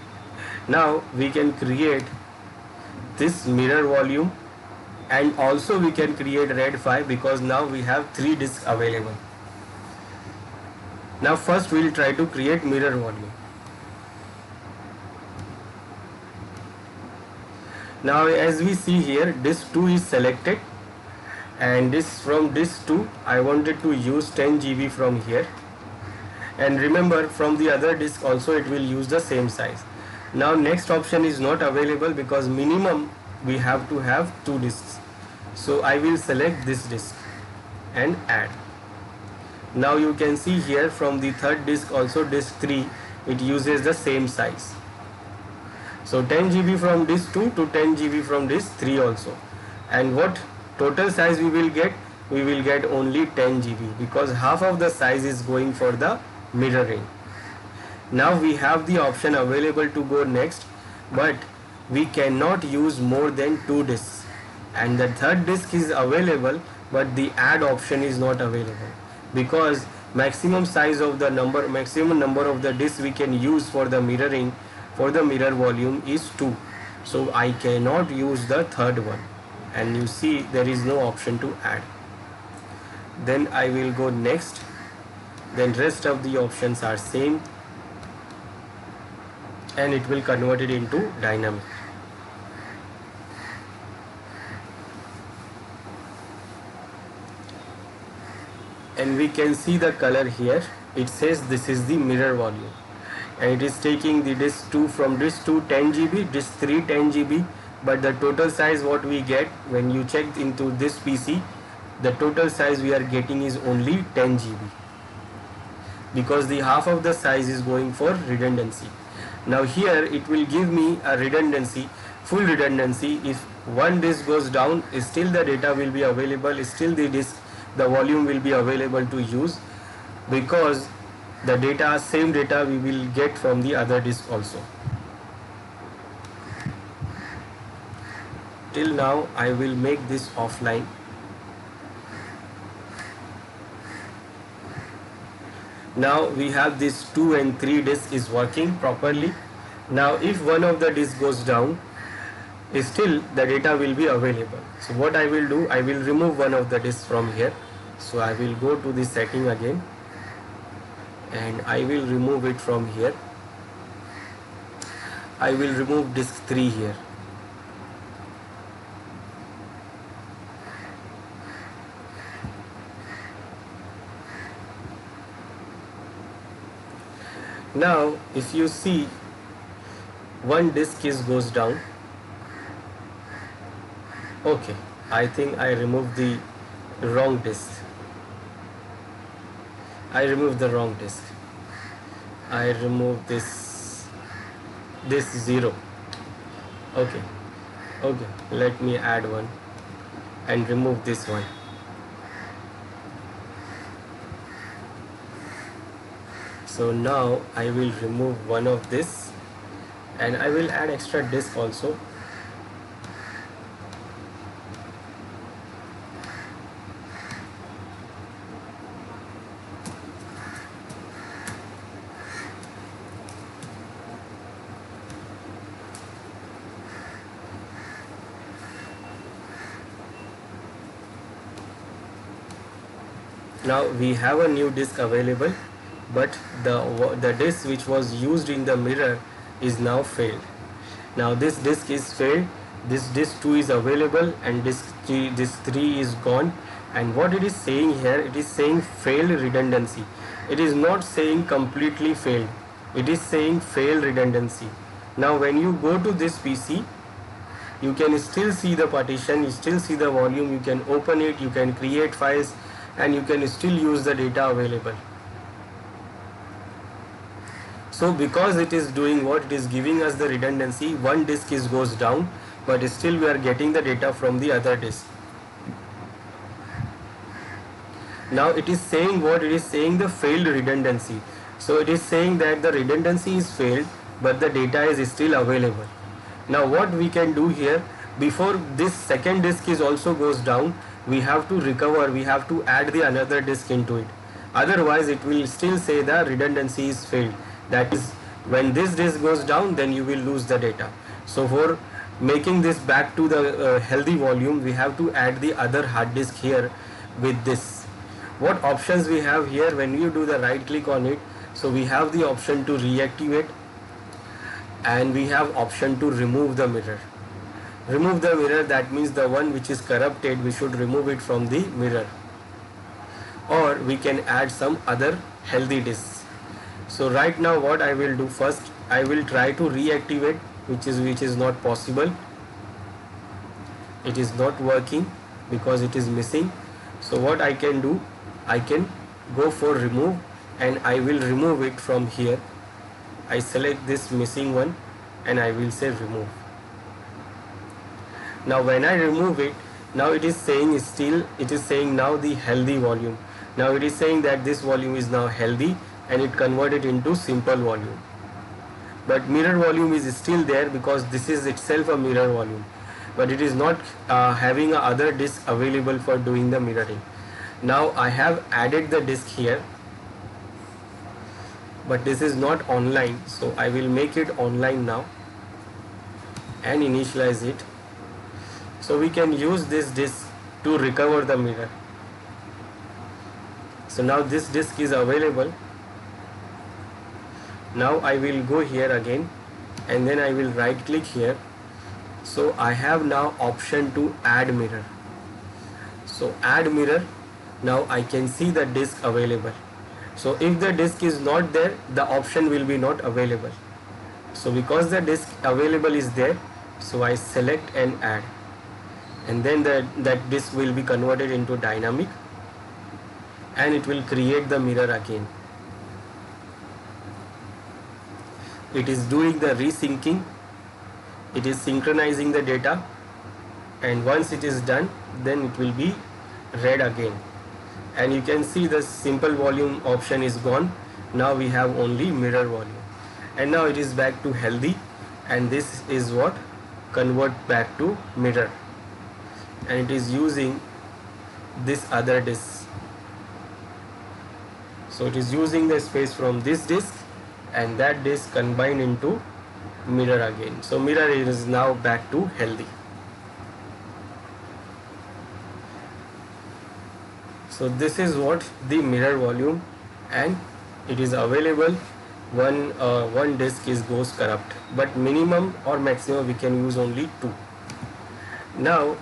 Now we can create this mirror volume, and also we can create RAID 5 because now we have 3 disks available. Now first we will try to create mirror volume. Now as we see here, disk 2 is selected, and from disk 2 I wanted to use 10 GB from here, and remember from the other disk also it will use the same size. Now next option is not available because minimum we have to have 2 disks. So I will select this disk and add. Now you can see here from the third disk also, disk 3, it uses the same size. So 10 GB from disk 2 to 10 GB from disk 3 also. And what total size we will get? We will get only 10 GB because half of the size is going for the mirroring. Now we have the option available to go next, but we cannot use more than 2 disks. And the third disk is available, but the add option is not available because maximum number of the disks we can use for the mirroring, for the mirror volume is 2. So I cannot use the third one, and you see there is no option to add. Then I will go next. Then rest of the options are same, and it will convert it into dynamic. And we can see the color here. It says this is the mirror volume, and it is taking the disk 2 from disk 2 10 GB, disk 3 10 GB, but the total size what we get when you check into this PC, the total size we are getting is only 10 GB because the half of the size is going for redundancy. Now here it will give me a redundancy, full redundancy. If one disk goes down, still the data will be available, still the volume will be available to use because the same data we will get from the other disk also. Till now I will make this offline. Now we have this 2 and 3 disk is working properly. Now if one of the disk goes down, still the data will be available. So what I will do, I will remove one of the disks from here. So I will go to the setting again, and I will remove it from here. I will remove disk 3 here. Now if you see, one disk goes down. Okay, I think I removed the wrong disk. I removed the wrong disk. I removed this 0. Okay, let me add one and remove this one. So now I will remove one of this, and I will add extra disk also. Now we have a new disk available, but the disk which was used in the mirror is now failed. Now this disk is failed. This disk 2 is available, and disk 3 is gone. And what it is saying here, it is saying failed redundancy. It is not saying completely failed. It is saying failed redundancy. Now when you go to this PC, you can still see the partition, you still see the volume, you can open it, you can create files, and you can still use the data available. So because it is doing what, it is giving us the redundancy, one disk goes down, but still we are getting the data from the other disk. Now it is saying what? It is saying the failed redundancy. So it is saying that the redundancy is failed, but the data is still available. Now what we can do here, before this second disk is also goes down, we have to recover, we have to add the another disk into it. Otherwise it will still say the redundancy is failed. That is, when this disk goes down, then you will lose the data. So for making this back to the healthy volume, we have to add the other hard disk here with this. What options we have here? When you do the right click on it, so we have the option to reactivate, and we have option to remove the mirror. Remove the mirror, that means the one which is corrupted, we should remove it from the mirror, or we can add some other healthy disks. So right now what I will do, first I will try to reactivate, which is not possible. It is not working because it is missing. So what I can do, I can go for remove, and I will remove it from here. I select this missing one and I will say remove. Now when I remove it, now it is saying now the healthy volume. Now it is saying that this volume is now healthy, and it converted into simple volume. But mirror volume is still there because this is itself a mirror volume, but it is not having a other disk available for doing the mirroring. Now I have added the disk here, but this is not online, so I will make it online now and initialize it. So we can use this disk to recover the mirror. So now this disk is available. Now I will go here again, and then I will right click here. So I have now option to add mirror. So add mirror. Now I can see the disk available. So if the disk is not there, the option will be not available. So because the disk available is there, so I select and add, and then that disk will be converted into dynamic, and it will create the mirror again. It is doing the resyncing, it is synchronizing the data, and once it is done, then it will be read again. And you can see the simple volume option is gone. Now we have only mirror volume, and now it is back to healthy, and this is what convert back to mirror, and it is using this other disk. So it is using the space from this disk, and that disk combined into mirror again. So mirror is now back to healthy. So this is what the mirror volume, and it is available. One disk goes corrupt, but minimum or maximum we can use only 2. Now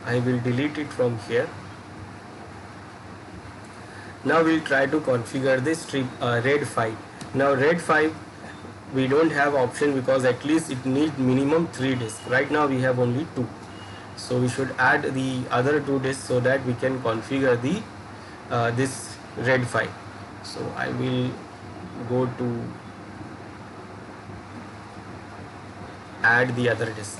I will delete it from here. Now we'll try to configure this RAID 5. Now RAID 5 we don't have option because at least it needs minimum 3 disks. Right now we have only 2. So we should add the other 2 disks so that we can configure the this RAID 5. So I will go to add the other disks.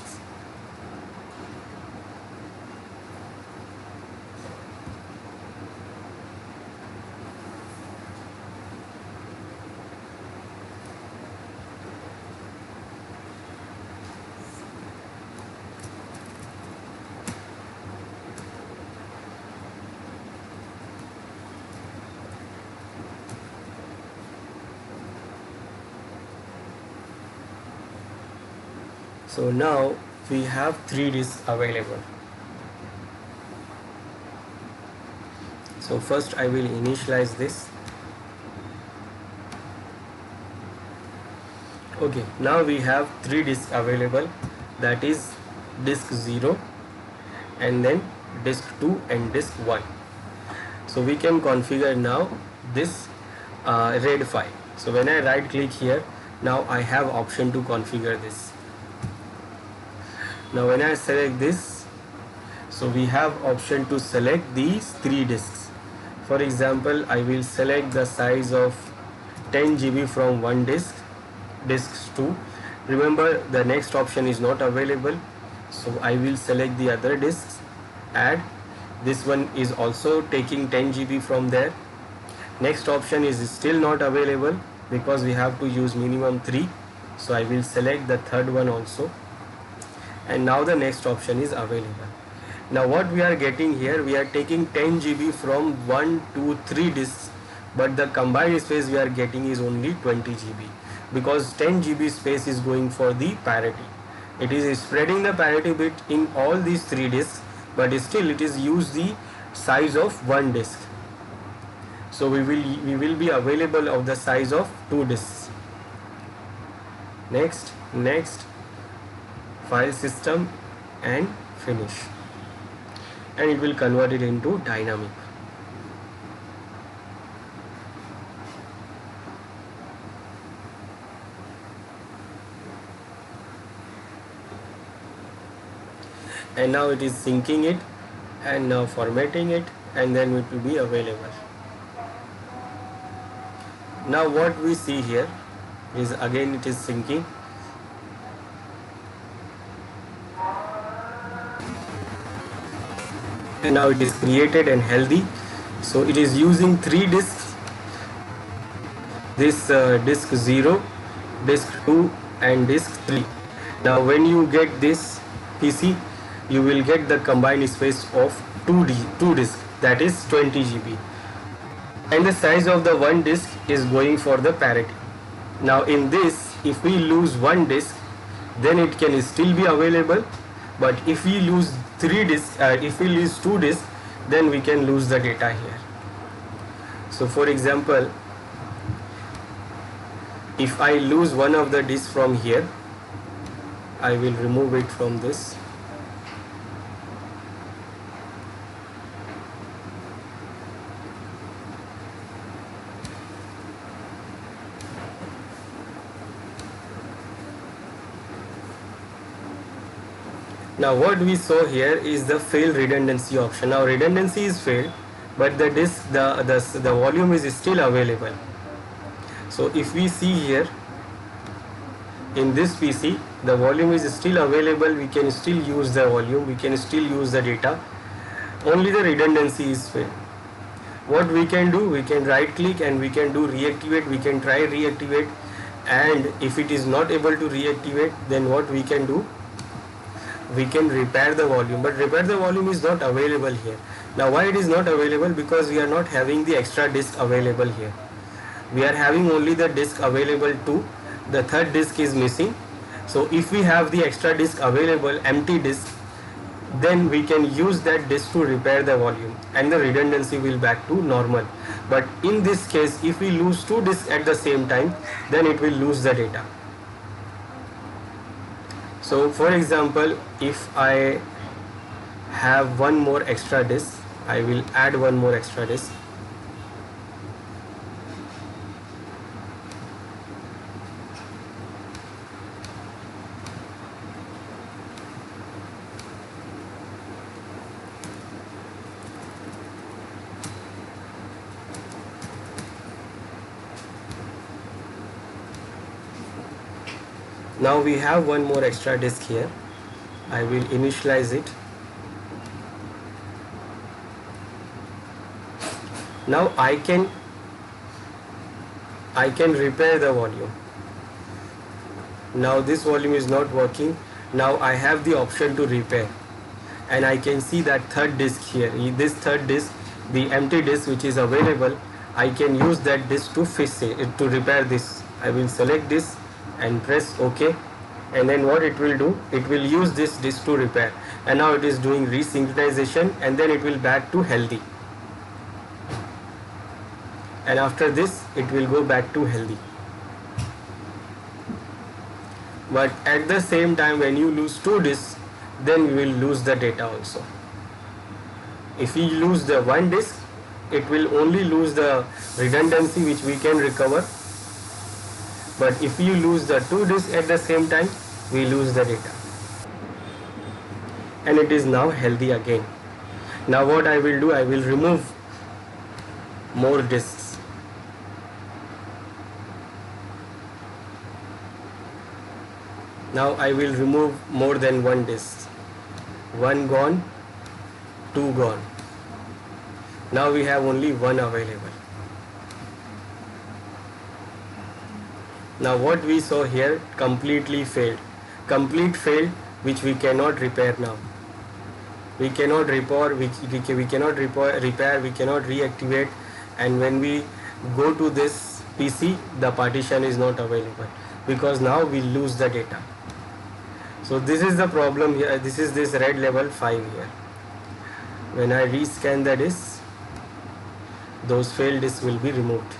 So now we have 3 disks available. So first I will initialize this. Okay, now we have 3 disks available, that is disk 0, and then disk 2 and disk 1. So we can configure now this RAID 5. So when I right click here, now I have option to configure this. Now when I select this, so we have option to select these 3 disks. For example, I will select the size of 10 GB from one disk, disks 2. Remember, the next option is not available, so I will select the other disks, add, This one is also taking 10 GB from there. Next option is still not available because we have to use minimum 3. So I will select the third one also. And now the next option is available. Now what we are getting here, we are taking 10 GB from 1, 2, 3 disks, but the combined space we are getting is only 20 GB because 10 GB space is going for the parity. It is spreading the parity bit in all these 3 disks, but still it is used the size of one disk. So we will be available of the size of 2 disks. Next, file system and finish, and it will convert it into dynamic. And now it is syncing it and now formatting it, and then it will be available. Now what we see here is again it is syncing. And now it is created and healthy. So it is using 3 disks, this disk 0, disk 2 and disk 3. Now when you get this PC, you will get the combined space of 2 disks, that is 20 GB, and the size of the one disk is going for the parity. Now in this, if we lose one disk, then it can still be available, but if we lose 3 disks, if we lose 2 disks, then we can lose the data here. So for example, if I lose one of the disks from here, I will remove it from this. Now what we saw here is the fail redundancy option. Now redundancy is failed, but the disk, the volume is still available. So if we see here in this PC, the volume is still available, we can still use the volume, we can still use the data, only the redundancy is failed. What we can do, we can right click and we can do reactivate, we can try reactivate, and if it is not able to reactivate, then what we can do, we can repair the volume, but repair the volume is not available here. Now why it is not available? Because we are not having the extra disk available here. We are having only the disk available 2, the third disk is missing. So if we have the extra disk available, empty disk, then we can use that disk to repair the volume and the redundancy will back to normal. But in this case, if we lose 2 disks at the same time, then it will lose the data. So for example, if I have one more extra disk, I will add one more extra disk. Now we have one more extra disk here. I will initialize it. Now I can repair the volume. Now this volume is not working. Now I have the option to repair, and I can see that third disk here. This third disk, the empty disk which is available, I can use that disk to fix it, to repair this. I will select this and press OK, and then what it will do, it will use this disk to repair, and now it is doing resynchronization, and then it will back to healthy, and after this it will go back to healthy. But at the same time, when you lose 2 disks, then you will lose the data also. If we lose the one disk, it will only lose the redundancy which we can recover. But if you lose the 2 disks at the same time, we lose the data. And it is now healthy again. Now what I will do, I will remove more disks. Now I will remove more than one disk. One gone, 2 gone. Now we have only one available. Now what we saw here completely failed. Complete failed, which we cannot repair now. We cannot repair, we cannot repair, we cannot reactivate, and when we go to this PC, the partition is not available because now we lose the data. So this is the problem here. This is this red level 5 here. When I rescan the disk, those failed disks will be removed.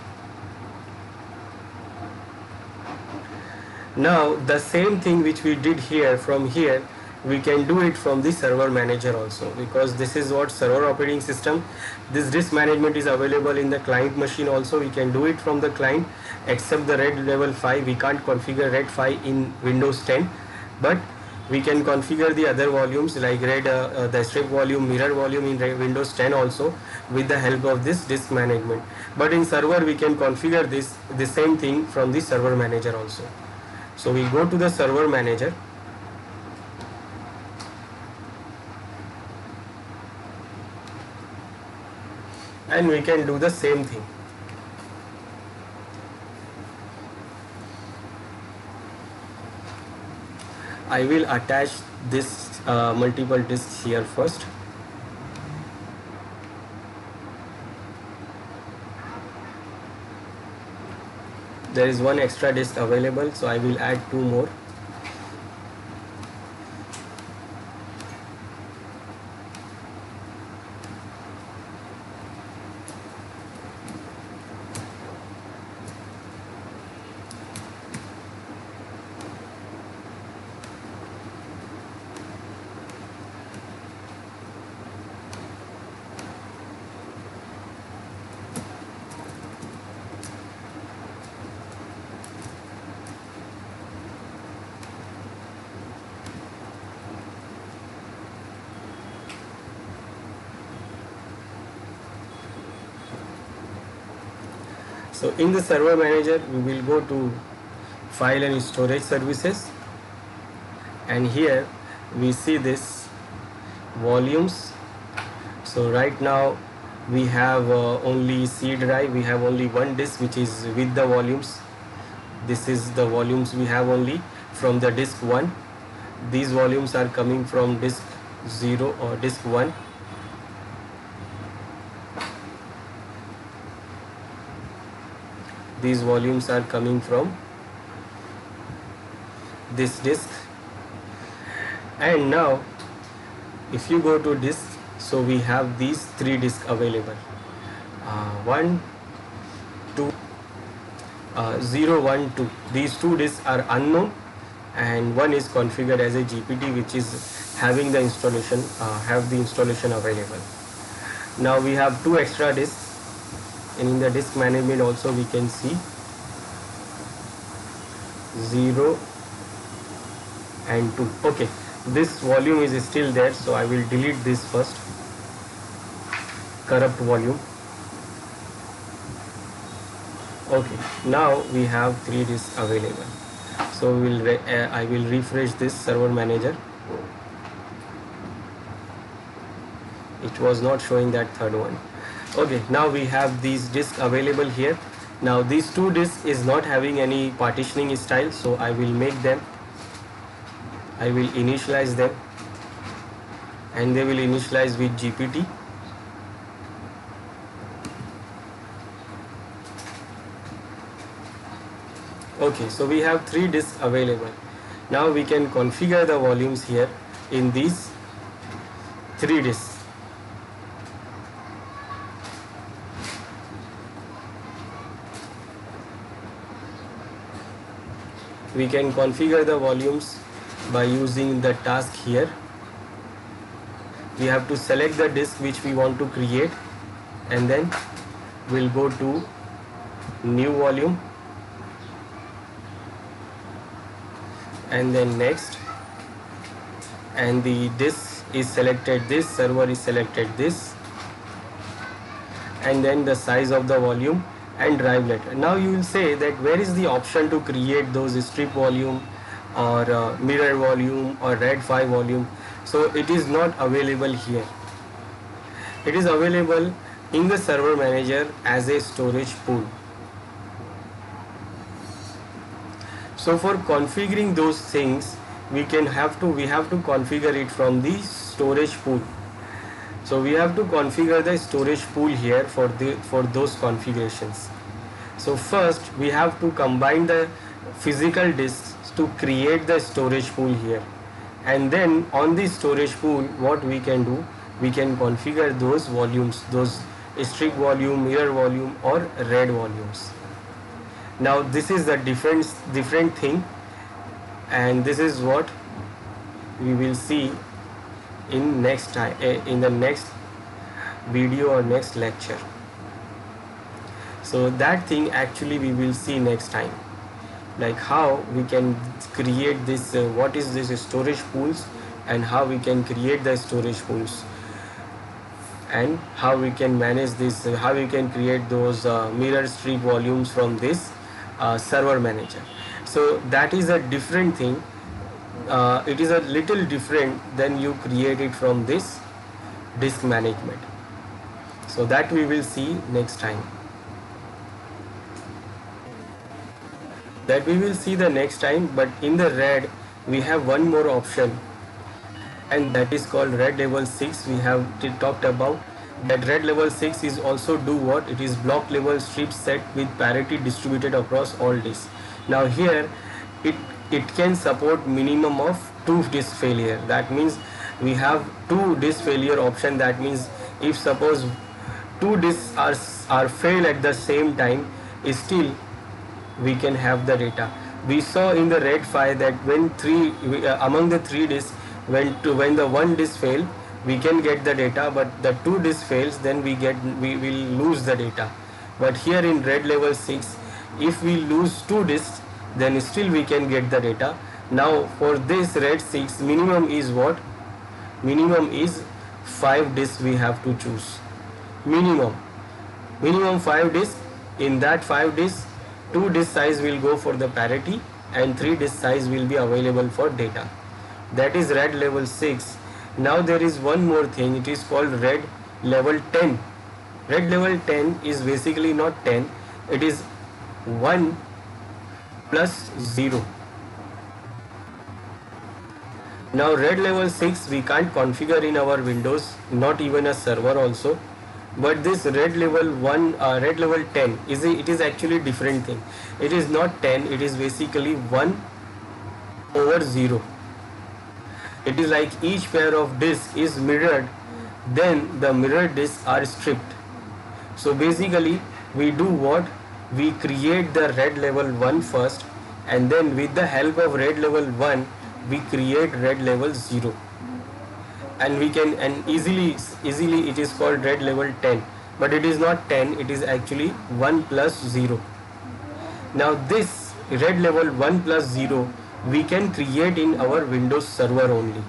Now the same thing which we did here, from here we can do it from the server manager also, because this is what server operating system. This disk management is available in the client machine also. We can do it from the client, except the red level 5. We can't configure red 5 in Windows 10, but we can configure the other volumes like red, the strip volume, mirror volume in Windows 10 also, with the help of this disk management. But in server we can configure the same thing from the server manager also. So we go to the server manager. And we can do the same thing. I will attach this multiple disks here first. There is one extra disk available, so I will add 2 more. So in the server manager, we will go to file and storage services, and here we see this volumes. So right now we have only C drive, we have only one disk which is with the volumes. This is the volumes we have only from the disk 1. These volumes are coming from disk 0 or disk 1. These volumes are coming from this disk. And now if you go to disk, so we have these 3 disks available, 1, 2, 0, 1, 2. These 2 disks are unknown, and one is configured as a GPT, which is having the installation, available. Now we have 2 extra disks. And in the disk management also we can see 0 and 2. Okay, this volume is still there, so I will delete this first, corrupt volume. Okay, now we have 3 disks available. So I will refresh this server manager. It was not showing that third one. Okay, now we have these disks available here. Now these 2 disks is not having any partitioning style, so I will make them. I will initialize them, and they will initialize with GPT. Okay, so we have 3 disks available. Now we can configure the volumes here in these 3 disks. We can configure the volumes by using the task here. We have to select the disk which we want to create, and then we'll go to new volume, and then next, and the disk is selected, this server is selected, this, and then the size of the volume and drive letter. Now you will say that where is the option to create those strip volume or mirror volume or red 5 volume? So it is not available here. It is available in the server manager as a storage pool. So for configuring those things, we have to configure it from the storage pool. So we have to configure the storage pool here for those configurations. So first we have to combine the physical disks to create the storage pool here, and then on the storage pool what we can do, we can configure those volumes, those strip volume, mirror volume or read volumes. Now this is the different thing, and this is what we will see in next time, in the next video or next lecture. So that thing actually we will see next time, like how we can create this, what is this storage pools, and how we can create the storage pools, and how we can manage this, how we can create those mirror strip volumes from this server manager. So that is a different thing. It is a little different than you create it from this disk management. So that we will see next time. That we will see the next time. But in the RAID we have one more option, and that is called RAID level 6. We have talked about that. RAID level 6 is also do what? It is block level strip set with parity distributed across all disks. Now here it can support minimum of 2 disk failure. That means we have 2 disk failure option. That means if suppose 2 disks are failed at the same time, still we can have the data. We saw in the RAID 5 that when among the 3 disks, when the 1 disk fail, we can get the data, but the 2 disk fails, then we will lose the data. But here in RAID level 6, if we lose 2 disks, then still we can get the data. Now for this RAID 6, minimum is what? Minimum is 5 disks we have to choose. Minimum 5 disks. In that 5 disks, 2 disk size will go for the parity and 3 disk size will be available for data. That is RAID level 6. Now there is one more thing, it is called RAID level 10. RAID level 10 is basically not 10, it is 1 plus 0. Now RAID level 6 we can't configure in our Windows, not even a server also. But this RAID level 10 it is actually different thing. It is not 10, it is basically 1 over 0. It is like each pair of disks is mirrored, then the mirrored disks are stripped. So basically we do what? We create the RAID level 1 first, and then with the help of RAID level 1 we create RAID level 0. And we can, and easily it is called RAID level 10, but it is not 10, it is actually 1 plus 0. Now this RAID level 1 plus 0 we can create in our Windows server only.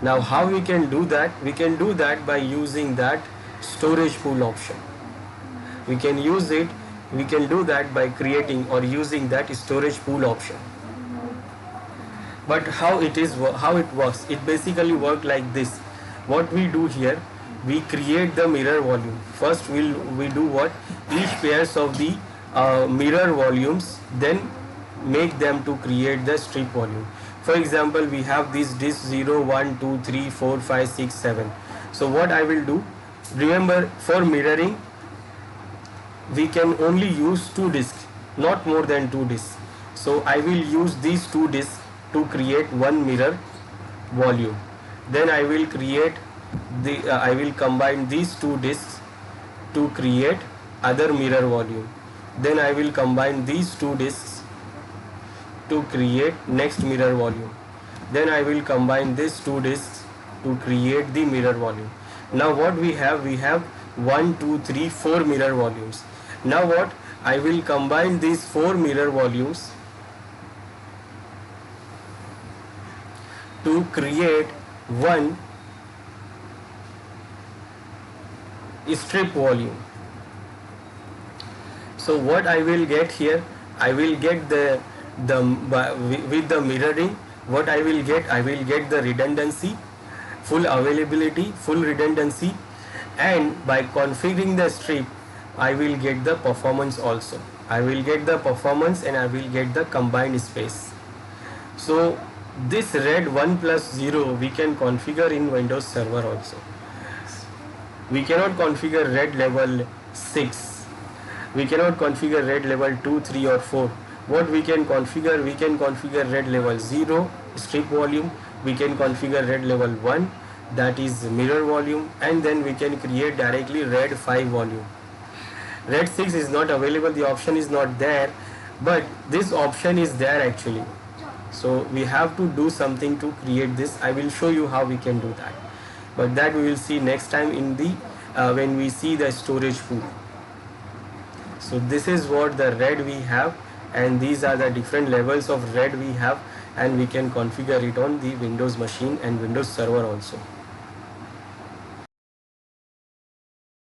Now how we can do that? We can do that by using that storage pool option. We can do that by creating or using that storage pool option. But how it works? It basically works like this. What we do here, we create the mirror volume. First we do what? Each pairs of the mirror volumes, then make them to create the strip volume. For example, we have these disks 0, 1, 2, 3, 4, 5, 6, 7. So what I will do, remember for mirroring, we can only use 2 disks, not more than 2 disks. So I will use these 2 disks to create one mirror volume. Then I will combine these 2 disks to create other mirror volume. Then I will combine these 2 disks to create next mirror volume. Then I will combine these 2 disks to create the mirror volume. Now what we have 1, 2, 3, 4 mirror volumes. Now what? I will combine these 4 mirror volumes to create one strip volume. So what I will get here, I will get with the mirroring, what I will get the redundancy, full availability, full redundancy, and by configuring the strip I will get the performance also. I will get the performance and I will get the combined space. So this RAID 1 plus 0 we can configure in Windows Server also. We cannot configure RAID level 6. We cannot configure RAID level 2, 3 or 4. What we can configure? We can configure RAID level 0 strip volume. We can configure RAID level 1, that is mirror volume, and then we can create directly RAID 5 volume. RAID 6 is not available, the option is not there, but this option is there actually. So we have to do something to create this. I will show you how we can do that, but that we will see next time in the when we see the storage pool. So this is what the RAID we have, and these are the different levels of RAID we have, and we can configure it on the Windows machine and Windows Server also.